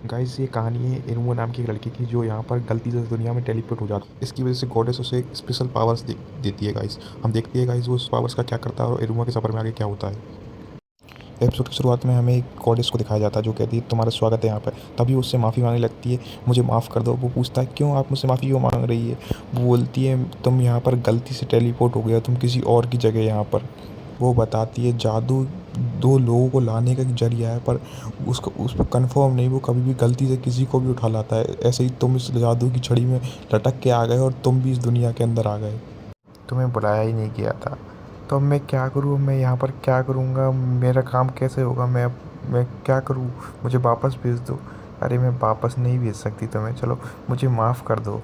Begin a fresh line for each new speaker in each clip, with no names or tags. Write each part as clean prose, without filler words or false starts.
Guys ये कहानी है इरुमा नाम की एक लड़की की जो यहाँ पर गलती से दुनिया में टेलीपोर्ट हो जाती है। इसकी वजह से गॉडेस उसे स्पेशल पावर्स देती है गाइस। हम देखते हैं गाइस वो उस पावर्स का क्या करता है और इरुमा के सफर में आगे क्या होता है। एपिसोड की शुरुआत में हमें एक गॉडेस को दिखाया जाता है जो कहती है तुम्हारा स्वागत है यहाँ पर। तभी उससे माफ़ी मांगने लगती है, मुझे माफ़ कर दो। वो पूछता है क्यों, आप मुझसे माफ़ी क्यों मांग रही है। वो बोलती है तुम यहाँ पर गलती से टेलीपोर्ट हो गया, तुम किसी और की जगह यहाँ पर। वो बताती है जादू दो लोगों को लाने का एक जरिया है, पर उसको उस पर कन्फर्म नहीं, वो कभी भी गलती से किसी को भी उठा लाता है। ऐसे ही तुम इस जादू की छड़ी में लटक के आ गए और तुम भी इस दुनिया के अंदर आ गए। तुम्हें बुलाया ही नहीं गया था। तो अब मैं क्या करूँ, मैं यहाँ पर क्या करूँगा, मेरा काम कैसे होगा, मैं क्या करूँ। मुझे वापस भेज दो। अरे मैं वापस नहीं भेज सकती तुम्हें, चलो मुझे माफ़ कर दो।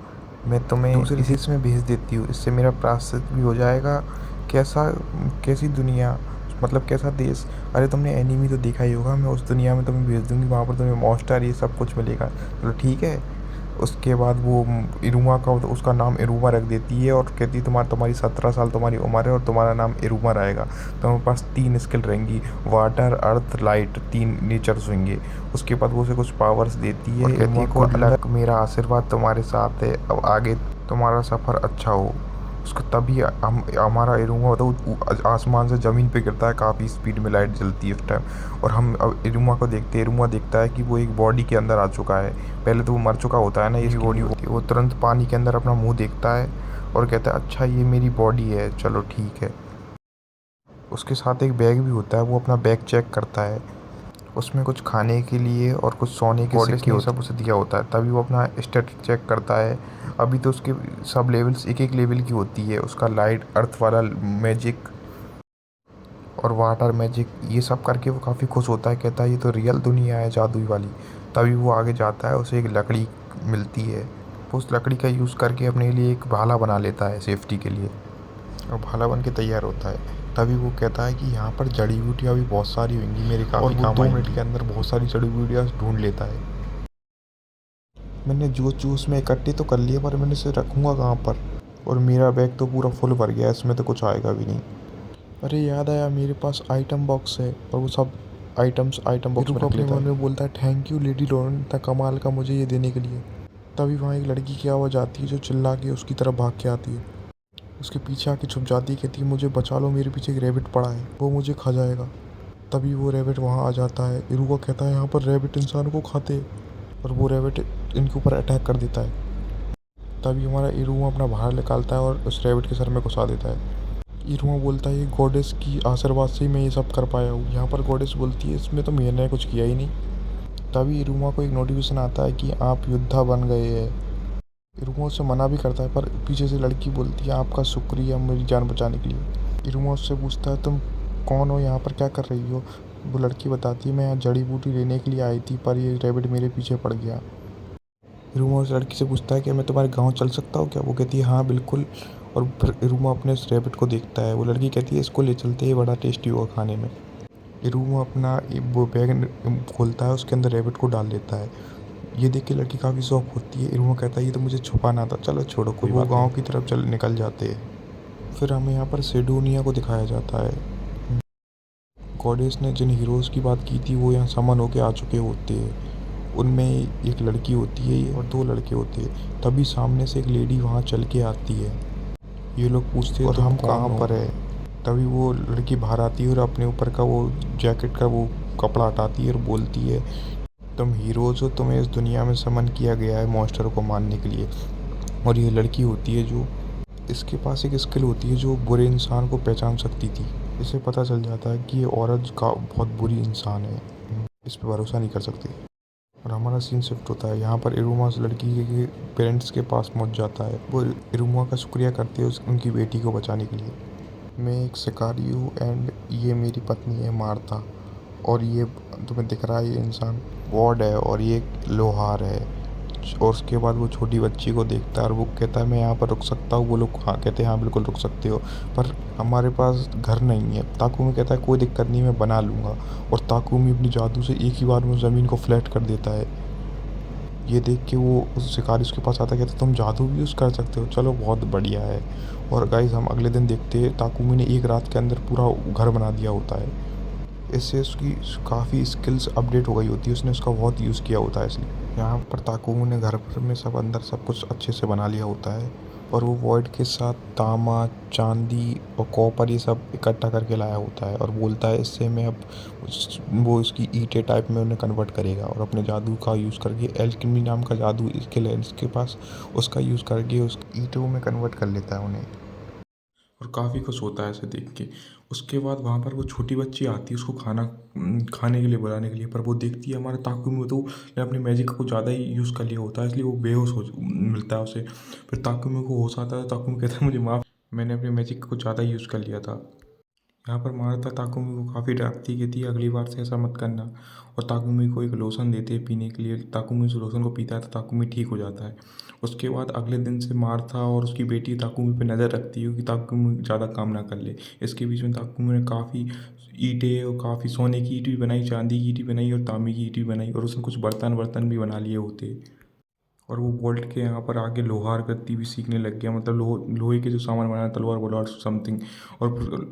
मैं तुम्हें दूसरे देश में भेज देती हूँ, इससे मेरा प्रायश्चित भी हो जाएगा। कैसा, कैसी दुनिया, मतलब कैसा देश। अरे तुमने एनीमी तो देखा ही होगा, मैं उस दुनिया में तुम्हें भेज दूँगी, वहाँ पर तुम्हें मॉन्स्टर ये सब कुछ मिलेगा। चलो ठीक है। उसके बाद वो इरुमा का उसका नाम इरुमा रख देती है और कहती है तुम्हारी 17 साल तुम्हारी उम्र है और तुम्हारा नाम इरुमा रहेगा। तुम्हारे पास 3 स्किल रहेंगी, वाटर अर्थ लाइट, 3 नेचर्स होंगे। उसके बाद वो उसे कुछ पावर्स देती है और कहती है गुड लक, मेरा आशीर्वाद तुम्हारे साथ है, अब आगे तुम्हारा सफ़र अच्छा हो। उसको तभी हम हमारा इरुमा तो आसमान से ज़मीन पे गिरता है, काफ़ी स्पीड में लाइट जलती है उस टाइम। और हम अब इरुमा को देखते हैं, इरुमा देखता है कि वो एक बॉडी के अंदर आ चुका है। पहले तो वो मर चुका होता है ना, इसकी बॉडी होती है। वो तुरंत पानी के अंदर अपना मुंह देखता है और कहता है अच्छा ये मेरी बॉडी है, चलो ठीक है। उसके साथ एक बैग भी होता है, वो अपना बैग चेक करता है। उसमें कुछ खाने के लिए और कुछ सोने के सिक्के होते सब उसे दिया होता है। तभी वो अपना स्टेटस चेक करता है। अभी तो उसके सब लेवल्स एक एक लेवल की होती है। उसका लाइट अर्थ वाला मैजिक और वाटर मैजिक ये सब करके वो काफ़ी खुश होता है, कहता है ये तो रियल दुनिया है जादुई वाली। तभी वो आगे जाता है, उसे एक लकड़ी मिलती है। वो उस लकड़ी का यूज़ करके अपने लिए एक भाला बना लेता है सेफ्टी के लिए, और भाला बन के तैयार होता है। तभी वो कहता है कि यहाँ पर जड़ी बूटियाँ भी बहुत सारी होंगी मेरे काफ़ी काम आएंगी। 2 मिनट के अंदर बहुत सारी जड़ी बूटियाँ ढूंढ लेता है। मैंने जूस जूस में इकट्ठे तो कर लिए, पर मैंने इसे रखूँगा कहाँ पर। और मेरा बैग तो पूरा फुल भर गया है, इसमें तो कुछ आएगा भी नहीं। अरे याद आया, मेरे पास आइटम बॉक्स है और वो सब आइटम बॉक्स में रख लेता है। मन में बोलता है थैंक यू लेडी लोरेन, इतना कमाल का मुझे ये देने के लिए। तभी वहाँ एक लड़की की आवाज़ आती है जो चिल्ला के उसकी तरफ भाग के आती है। उसके पीछे आके छुप जाती है, कहती है मुझे बचा लो, मेरे पीछे एक रैबिट पड़ा है, वो मुझे खा जाएगा। तभी वो रैबिट वहाँ आ जाता है। इरुका कहता है यहाँ पर रैबिट इंसानों को खाते, और वो रैबिट इनके ऊपर अटैक कर देता है। तभी हमारा इरुमा अपना बाहर निकालता है और उस रैबिट के सर में घुसा देता है। इरुमा बोलता है ये गॉडेस की आशीर्वाद से ही मैं ये सब कर पाया हूँ। यहाँ पर गॉडेस बोलती है इसमें तो मैंने कुछ किया ही नहीं। तभी इरुमा को एक नोटिफिकेशन आता है कि आप योद्धा बन गए हैं। इरुमा उससे मना भी करता है, पर पीछे से लड़की बोलती है आपका शुक्रिया मेरी जान बचाने के लिए। इरुमा उससे पूछता है तुम कौन हो, यहाँ पर क्या कर रही हो। वो लड़की बताती है मैं यहाँ जड़ी बूटी लेने के लिए आई थी, पर ये रैबिट मेरे पीछे पड़ गया। इरुमा उस लड़की से पूछता है कि मैं तुम्हारे गांव चल सकता हूँ क्या। वो कहती है हाँ बिल्कुल। और फिर इरुमा अपने उस रैबिट को देखता है। वो लड़की कहती है इसको ले चलते हैं, बड़ा टेस्टी होगा खाने में। इरुमा अपना वो बैग खोलता है, उसके अंदर रैबिट को डाल देता है। ये देख के लड़की काफ़ी शौक होती है। इरुमा कहता है ये तो मुझे छुपाना था, चलो छोड़ो कोई बात नहीं। वो गाँव की तरफ निकल जाते हैं। फिर हमें यहाँ पर सिडोनिया को दिखाया जाता है। गॉडेस ने जिन हीरोज़ की बात की थी वो यहाँ समन होके आ चुके होते हैं। उनमें एक लड़की होती है और 2 लड़के होते हैं। तभी सामने से एक लेडी वहाँ चल के आती है। ये लोग पूछते हैं तुम हम कहाँ पर है। तभी वो लड़की बाहर आती है और अपने ऊपर का वो जैकेट का वो कपड़ा हटाती है और बोलती है तुम हीरोज़ हो, तुम्हें इस दुनिया में समन किया गया है मॉन्स्टर को मारने के लिए। और ये लड़की होती है जो, इसके पास एक स्किल होती है जो बुरे इंसान को पहचान सकती थी। इसे पता चल जाता है कि ये औरत का बहुत बुरी इंसान है, इस पर भरोसा नहीं कर सकते। और हमारा सीन शिफ्ट होता है, यहाँ पर इरुमा उस लड़की के पेरेंट्स के पास पहुँच जाता है। वो इरुमा का शुक्रिया करते हैं उनकी बेटी को बचाने के लिए। मैं एक शिकारी हूँ एंड ये मेरी पत्नी है मार्था। और ये तुम्हें दिख रहा है ये इंसान वॉर्ड है और ये एक लोहार है। और उसके बाद वो छोटी बच्ची को देखता है और वो कहता है मैं यहाँ पर रुक सकता हूँ। वो लोग हाँ कहते हैं हाँ बिल्कुल रुक सकते हो, पर हमारे पास घर नहीं है। ताकुमी कहता है कोई दिक्कत नहीं, मैं बना लूँगा। और ताकुमी अपनी जादू से एक ही बार में ज़मीन को फ्लैट कर देता है। ये देख के वो उस शिकारी उसके पास आता है, कहता है तुम जादू भी यूज़ कर सकते हो, चलो बहुत बढ़िया है। और गाइस हम अगले दिन देखते हैं ताकुमी ने एक रात के अंदर पूरा घर बना दिया होता है। इससे उसकी काफ़ी स्किल्स अपडेट हो गई होती है, उसने उसका बहुत यूज़ किया होता है इसलिए। यहाँ पर ताकुमो ने घर भर में सब अंदर सब कुछ अच्छे से बना लिया होता है और वो वॉइड के साथ तांबा, चांदी और कॉपर ये सब इकट्ठा करके लाया होता है और बोलता है इससे मैं अब वो इसकी ईंटें टाइप में उन्हें कन्वर्ट करेगा और अपने जादू का यूज़ करके एल्केमी नाम का जादू स्किल है इसके पास, उसका यूज़ करके उस ईंटों में कन्वर्ट कर लेता है उन्हें और काफ़ी खुश होता है ऐसे देख के। उसके बाद वहाँ पर वो छोटी बच्ची आती है उसको खाने के लिए बुलाने के लिए, पर वो देखती है हमारा ताकुमी तो ने अपने मैजिक को ज़्यादा ही यूज़ कर लिया होता है, इसलिए वो बेहोश हो मिलता है उसे। फिर ताकुमी को होश आता है, ताकुमी कहता है मुझे माफ़, मैंने अपने मैजिक को ज़्यादा यूज़ कर लिया था। यहाँ पर मारुता ताकुमी को काफ़ी डराती कहती है अगली बार से ऐसा मत करना और ताकुमी को एक लोशन देते हैं पीने के लिए। ताकुमी उस लोशन को पीता है तो ताकुमी ठीक हो जाता है। उसके बाद अगले दिन से मारुता और उसकी बेटी ताकुमी पे नज़र रखती है कि ताकुमी ज़्यादा काम ना कर ले। इसके बीच में ताकुमी ने काफ़ी ईंटें और काफ़ी सोने की ईंट भी बनाई, चांदी की ईंट भी बनाई और तांबे की ईंट भी बनाई और उसने कुछ बर्तन वर्तन भी बना लिए होते। और वो बोल्ट के यहाँ पर आगे लोहार गति भी सीखने लग गया, मतलब लोहे के जो सामान बनाना, तलवार वलवार समथिंग। और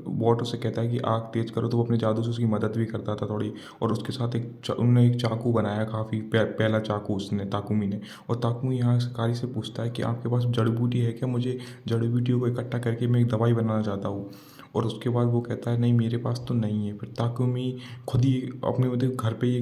बॉट उसे कहता है कि आग तेज करो, तो वो अपने जादू से उसकी मदद भी करता था थोड़ी। और उसके साथ उन्होंने एक चाकू बनाया, काफ़ी पहला चाकू उसने, ताकुमी ने। और ताकुमी यहाँ शिकारी से पूछता है कि आपके पास जड़ी बूटी है क्या, मुझे जड़ी बूटियों को इकट्ठा करके मैं एक दवाई बनाना चाहता हूँ। और उसके बाद वो कहता है नहीं मेरे पास तो नहीं है। फिर ताकुमी खुद ही अपने मतलब घर पे ही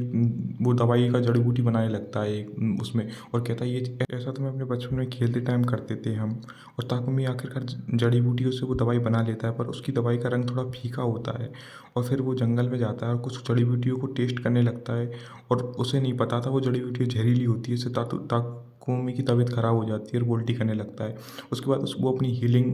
वो दवाई का जड़ी बूटी बनाने लगता है उसमें, और कहता है ये ऐसा तो मैं अपने बचपन में खेलते टाइम करते थे हम। और ताकुमी आखिरकार जड़ी बूटियों से वो दवाई बना लेता है, पर उसकी दवाई का रंग थोड़ा फीका होता है। और फिर वो जंगल में जाता है और कुछ जड़ी बूटियों को टेस्ट करने लगता है, और उसे नहीं पता था वो जड़ी बूटियाँ जहरीली होती है। इससे ताकुमी की तबीयत खराब हो जाती है और उल्टी करने लगता है। उसके बाद वो अपनी हीलिंग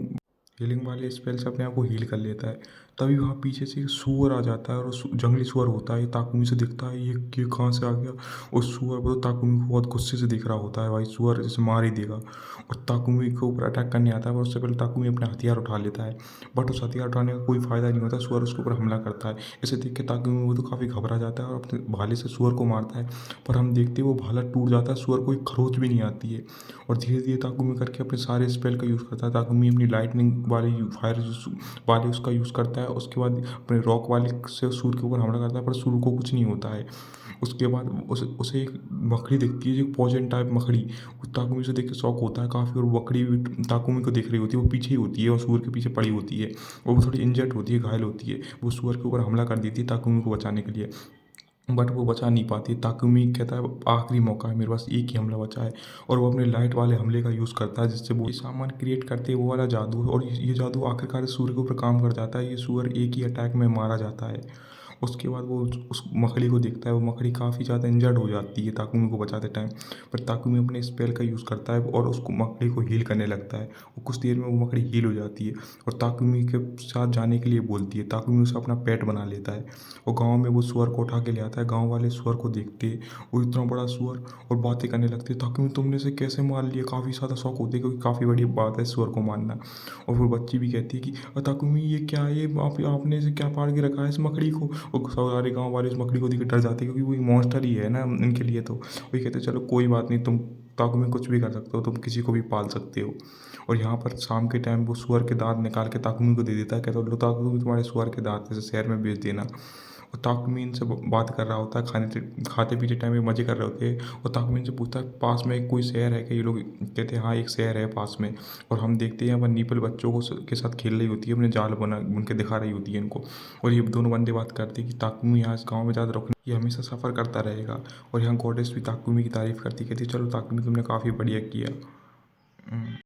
हीलिंग वाले स्पेल से अपने आप को हील कर लेता है। तभी वहाँ पीछे से एक सूअर आ जाता है और जंगली सूअर होता है, ये ताकुमी से दिखता है, ये कहाँ से आ गया। उस सूअर को तो ताकुमी को बहुत गुस्से से दिख रहा होता है, भाई सूअर जैसे मार ही देगा। और ताकुमी के ऊपर अटैक करने आता है, पर उससे पहले ताकुमी अपने हथियार उठा लेता है। बट उस हथियार उठाने का कोई फ़ायदा नहीं होता, सूअर उसके ऊपर हमला करता है। इसे देख के ताकुमी वो तो काफ़ी घबरा जाता है और अपने भाले से सूअर को मारता है। पर हम देखते हैं वो भाला टूट जाता है, सूअर को एक खरोच भी नहीं आती है। और धीरे धीरे ताकुमी करके अपने सारे स्पेल का यूज़ करता है। ताकुमी अपनी लाइटनिंग वाली फायर वाले उसका यूज़ करता है। उसके बाद अपने रॉक वाले से सूर्य के ऊपर हमला करता है, पर सूर्य को कुछ नहीं होता है। उसके बाद उसे उसे एक मकड़ी दिखती है जो पॉइजन टाइप मकड़ी। वो ताकुमी से देख के शॉक होता है काफ़ी, और वो मकड़ी भी ताकुमी को देख रही होती है, वो पीछे ही होती है और सूअर के पीछे पड़ी होती है। और वो थोड़ी इंजर्ड होती है, घायल होती है। वो सूअर के ऊपर हमला कर देती है ताकुमी को बचाने के लिए, बट वो बचा नहीं पाती। ताकुमी कहता है आखिरी मौका है, मेरे पास एक ही हमला बचा है। और वो अपने लाइट वाले हमले का यूज़ करता है, जिससे वो ये सामान क्रिएट करते हैं, वो वाला जादू। और ये जादू आखिरकार सूर्य के ऊपर काम कर जाता है, ये सूअर एक ही अटैक में मारा जाता है। उसके बाद वो उस मकड़ी को देखता है, वो मकड़ी काफ़ी ज़्यादा इंजर्ड हो जाती है ताकुमी को बचाते टाइम। पर ताकुमी अपने स्पेल का यूज़ करता है और उसको मकड़ी को हील करने लगता है। और कुछ देर में वो मकड़ी हील हो जाती है और ताकुमी के साथ जाने के लिए बोलती है। ताकुमी उसे अपना पेट बना लेता है और गाँव में वो सूअर को उठा के ले आता है। गाँव वाले सूअर को देखते हैं, वो इतना बड़ा सूअर, और बातें करने लगते हैं, ताकुमी तुमने इसे कैसे मार लिया। काफ़ी ज़्यादा शौक होते हैं क्योंकि काफ़ी बड़ी बात है सूअर को मारना। और फिर बच्ची भी कहती है कि ताकुमी ये क्या है, ये आपने इसे क्या पाल के रखा है इस मकड़ी को। और सारे गाँव वाले इस मकड़ी को देख के डर जाते हैं, क्योंकि वो मॉन्स्टर ही है ना इनके लिए। तो वही कहते हैं चलो कोई बात नहीं, तुम ताकुमी कुछ भी कर सकते हो, तुम किसी को भी पाल सकते हो। और यहाँ पर शाम के टाइम वो सुअर के दाँत निकाल के ताकुमी को दे देता है, कहता है लो ताकुमी तुम्हारे सुअर के दाँत ऐसे शहर में बेच देना। और ताकुमी इनसे बात कर रहा होता है, खाते पीते टाइम में मज़े कर रहे होते हैं। और ताकुमी इनसे पूछता है पास में कोई शहर है क्या। ये लोग कहते हैं हाँ एक शहर है पास में। और हम देखते हैं यहाँ पर नीपल बच्चों को के साथ खेल रही होती है, अपने जाल बना उनके दिखा रही होती है इनको। और ये दोनों बंदे बात करते हैं कि ताकुमी यहाँ इस गाँव में ज़्यादा रुकना, ये हमेशा सफ़र करता रहेगा। और यहाँ गॉडेस भी ताकुमी की तारीफ़ करती, कहती चलो ताकुमी तुमने काफ़ी बढ़िया किया।